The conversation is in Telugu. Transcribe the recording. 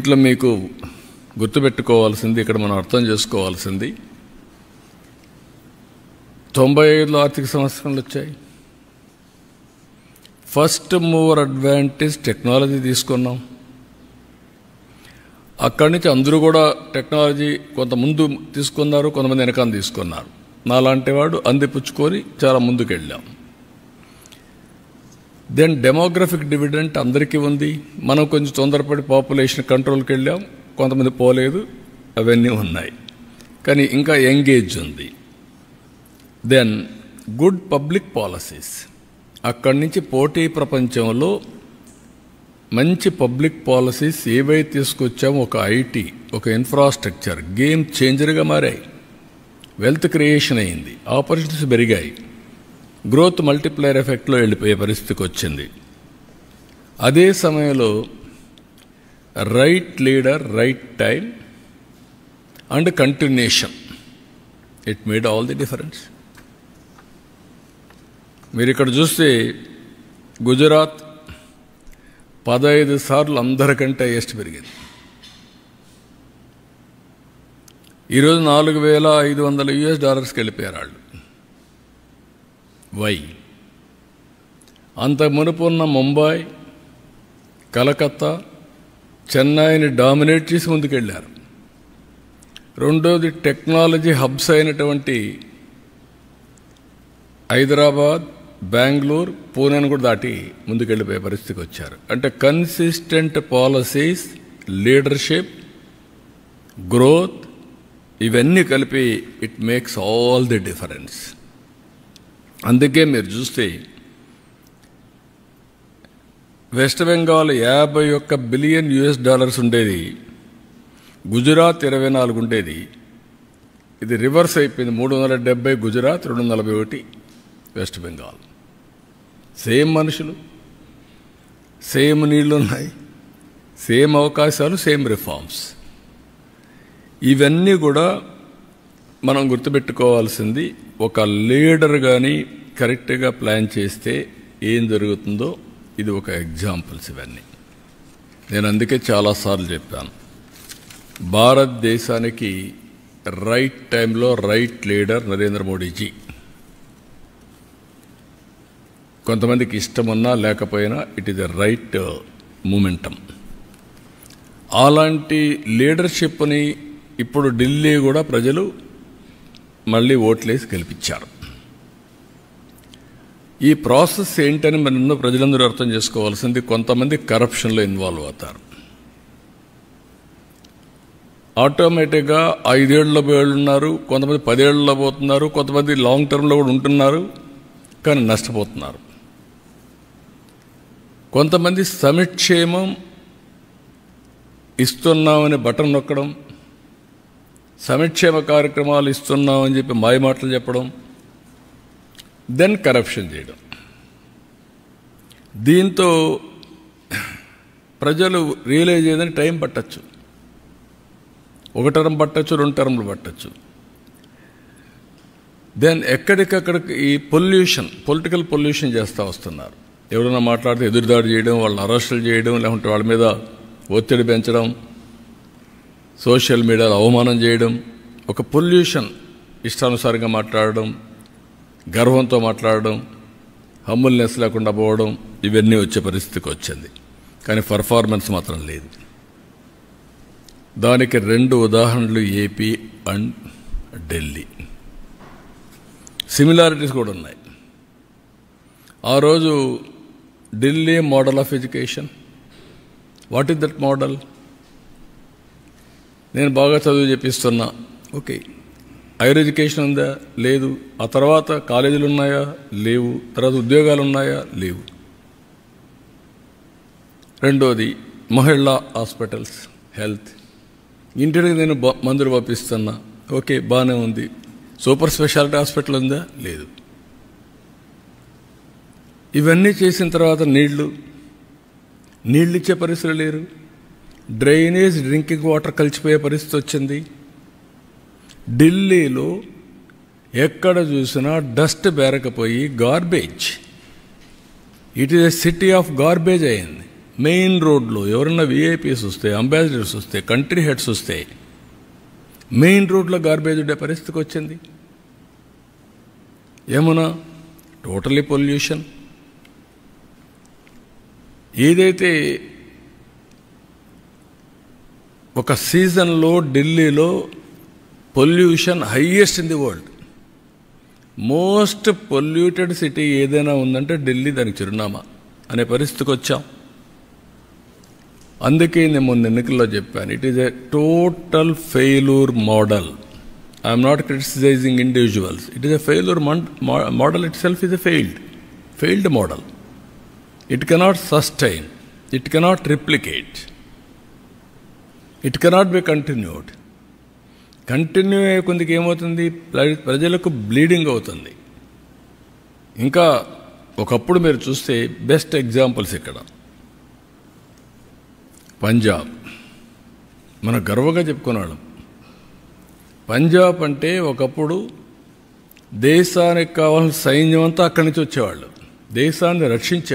ఇట్లా మీకు గుర్తుపెట్టుకోవాల్సింది, ఇక్కడ మనం అర్థం చేసుకోవాల్సింది, 95లో ఆర్థిక సంవత్సరాలు వచ్చాయి. ఫస్ట్ మూవర్ అడ్వాంటేజ్ టెక్నాలజీ తీసుకున్నాం. అక్కడి నుంచి అందరూ కూడా టెక్నాలజీ కొంత ముందు తీసుకున్నారు, కొంతమంది వెనకాల తీసుకున్నారు. నాలాంటి వాడు అందిపుచ్చుకొని చాలా ముందుకెళ్ళాం. దెన్ డెమోగ్రఫిక్ డివిడెంట్ అందరికీ ఉంది. మనం కొంచెం తొందరపడి పాపులేషన్ కంట్రోల్కి వెళ్ళాం, కొంతమంది పోలేదు, అవన్నీ ఉన్నాయి. కానీ ఇంకా ఎంగేజ్ ఉంది. దెన్ గుడ్ పబ్లిక్ పాలసీస్, అక్కడి నుంచి పోటీ ప్రపంచంలో మంచి పబ్లిక్ పాలసీస్ ఏవైతే తీసుకొచ్చామో, ఒక ఐటీ, ఒక ఇన్ఫ్రాస్ట్రక్చర్ గేమ్ చేంజర్గా మారాయి. వెల్త్ క్రియేషన్ అయింది, ఆపర్చునిటీస్ పెరిగాయి, గ్రోత్ మల్టిప్లైర్ ఎఫెక్ట్లో వెళ్ళిపోయే పరిస్థితికి వచ్చింది. అదే సమయంలో right leader, right time and continuation, it made all the difference. మీరు ఇక్కడ చూస్తే గుజరాత్ 15 సార్లు అందరికంటే హైయెస్ట్ పెరిగింది. ఈరోజు $4,500 వెళ్ళిపోయారు వాళ్ళు. వై? అంత మునుపున్న ముంబై, కలకత్తా, చెన్నైని డామినేట్ చేసి ముందుకెళ్ళారు. రెండోది టెక్నాలజీ హబ్స్ అయినటువంటి హైదరాబాద్, బెంగళూరు, పూణేను కూడా దాటి ముందుకెళ్ళిపోయే పరిస్థితికి వచ్చారు. అంటే కన్సిస్టెంట్ పాలసీస్, లీడర్షిప్, గ్రోత్, ఇవన్నీ కలిపి it makes all the difference. అందుకే మీరు చూస్తే వెస్ట్ బెంగాల్ $51 బిలియన్ ఉండేది, గుజరాత్ 24 ఉండేది. ఇది రివర్స్ అయిపోయింది. 370 గుజరాత్, 241 వెస్ట్ బెంగాల్. సేమ్ మనుషులు, సేమ్ నీళ్లు ఉన్నాయి, సేమ్ అవకాశాలు, సేమ్ రిఫార్మ్స్. ఇవన్నీ కూడా మనం గుర్తుపెట్టుకోవాల్సింది. ఒక లీడర్ కానీ కరెక్ట్గా ప్లాన్ చేస్తే ఏం జరుగుతుందో ఇది ఒక ఎగ్జాంపుల్స్. ఇవన్నీ నేను అందుకే చాలాసార్లు చెప్పాను, భారతదేశానికి రైట్ టైంలో రైట్ లీడర్ నరేంద్ర మోడీజీ. కొంతమందికి ఇష్టమున్నా లేకపోయినా it is a right momentum. అలాంటి లీడర్షిప్ని ఇప్పుడు ఢిల్లీ కూడా ప్రజలు మళ్ళీ ఓట్లేసి గెలిపించారు. ఈ ప్రాసెస్ ఏంటని మన ప్రజలందరూ అర్థం చేసుకోవాల్సింది. కొంతమంది కరప్షన్లో ఇన్వాల్వ్ అవుతారు. ఆటోమేటిక్గా 5 ఏళ్లలో ఉన్నారు, కొంతమంది 10 ఏళ్లలో పోతున్నారు, కొంతమంది లాంగ్ టర్మ్లో కూడా ఉంటున్నారు, కానీ నష్టపోతున్నారు. కొంతమంది సంక్షేమం ఇస్తున్నామని బటన్ నొక్కడం, సంక్షేమ కార్యక్రమాలు ఇస్తున్నామని చెప్పి మాయమాటలు చెప్పడం, దెన్ కరప్షన్ చేయడం. దీంతో ప్రజలు రియలైజ్ అయ్యేదని టైం పట్టచ్చు. 1 టర్మ్ పట్టచ్చు, 2 టర్మ్లు పట్టచ్చు. దెన్ ఎక్కడికక్కడికి ఈ పొలిటికల్ పొల్యూషన్ చేస్తూ వస్తున్నారు. ఎవరైనా మాట్లాడితే ఎదురుదాడి చేయడం, వాళ్ళని అరెస్టులు చేయడం, లేకుంటే వాళ్ళ మీద ఒత్తిడి పెంచడం, సోషల్ మీడియాలో అవమానం చేయడం, ఒక పొల్యూషన్. ఇష్టానుసారంగా మాట్లాడడం, గర్వంతో మాట్లాడడం, హంబుల్నెస్ లేకుండా పోవడం, ఇవన్నీ వచ్చే పరిస్థితికి వచ్చింది. కానీ పర్ఫార్మెన్స్ మాత్రం లేదు. దానికి 2 ఉదాహరణలు ఏపీ అండ్ ఢిల్లీ. సిమిలారిటీస్ కూడా ఉన్నాయి. ఆ రోజు Delhi model of education, what is that model? నేను బాగా చదువు చెప్పిస్తున్నా, ఓకే. హైయర్ ఎడ్యుకేషన్ ఉందా? లేదు. ఆ తర్వాత కాలేజీలు ఉన్నాయా? లేవు. తర్వాత ఉద్యోగాలు ఉన్నాయా? లేవు. రెండోది మహిళా హాస్పిటల్స్, హెల్త్. ఇంటికి నేను మందులు పంపిస్తున్నా, ఓకే, బాగానే ఉంది. సూపర్ స్పెషాలిటీ హాస్పిటల్ ఉందా? లేదు. ఇవన్నీ చేసిన తర్వాత నీళ్లు ఇచ్చే పరిస్థితులు లేరు. డ్రైనేజ్, డ్రింకింగ్ వాటర్ కలిసిపోయే పరిస్థితి వచ్చింది. ఢిల్లీలో ఎక్కడ చూసినా డస్ట్ బేరకపోయి garbage, it is a city of garbage అయింది. మెయిన్ రోడ్లో ఎవరన్నా విఐపీస్ వస్తే, అంబాసిడర్స్ వస్తే, కంట్రీ హెడ్స్ వస్తే మెయిన్ రోడ్లో గార్బేజ్ ఉండే పరిస్థితికి వచ్చింది. ఏమన్నా టోటలీ పొల్యూషన్. ఏదైతే ఒక సీజన్లో ఢిల్లీలో pollution highest in the world, most polluted city ఏదైనా ఉందంటే ఢిల్లీ దానికి చిరునామా అనే పరిస్థితికి వచ్చాం. అందుకే నేను మొన్న ఎన్నికల్లో చెప్పాను, it is a total failure model. I'm not criticising individuals, it is a failure model itself is a failed model. It cannot sustain, it cannot replicate, it cannot be continued. Continue అయ్యే కొందికి ఏమవుతుంది, ప్రజలకు బ్లీడింగ్ అవుతుంది. ఇంకా ఒకప్పుడు మీరు చూస్తే బెస్ట్ ఎగ్జాంపుల్స్ ఇక్కడ పంజాబ్, మనం గర్వంగా చెప్పుకున్నాం. పంజాబ్ అంటే ఒకప్పుడు దేశానికి కావాల్సిన సైన్యం అంతా అక్కడి నుంచి వచ్చేవాళ్ళు, దేశాన్ని రక్షించే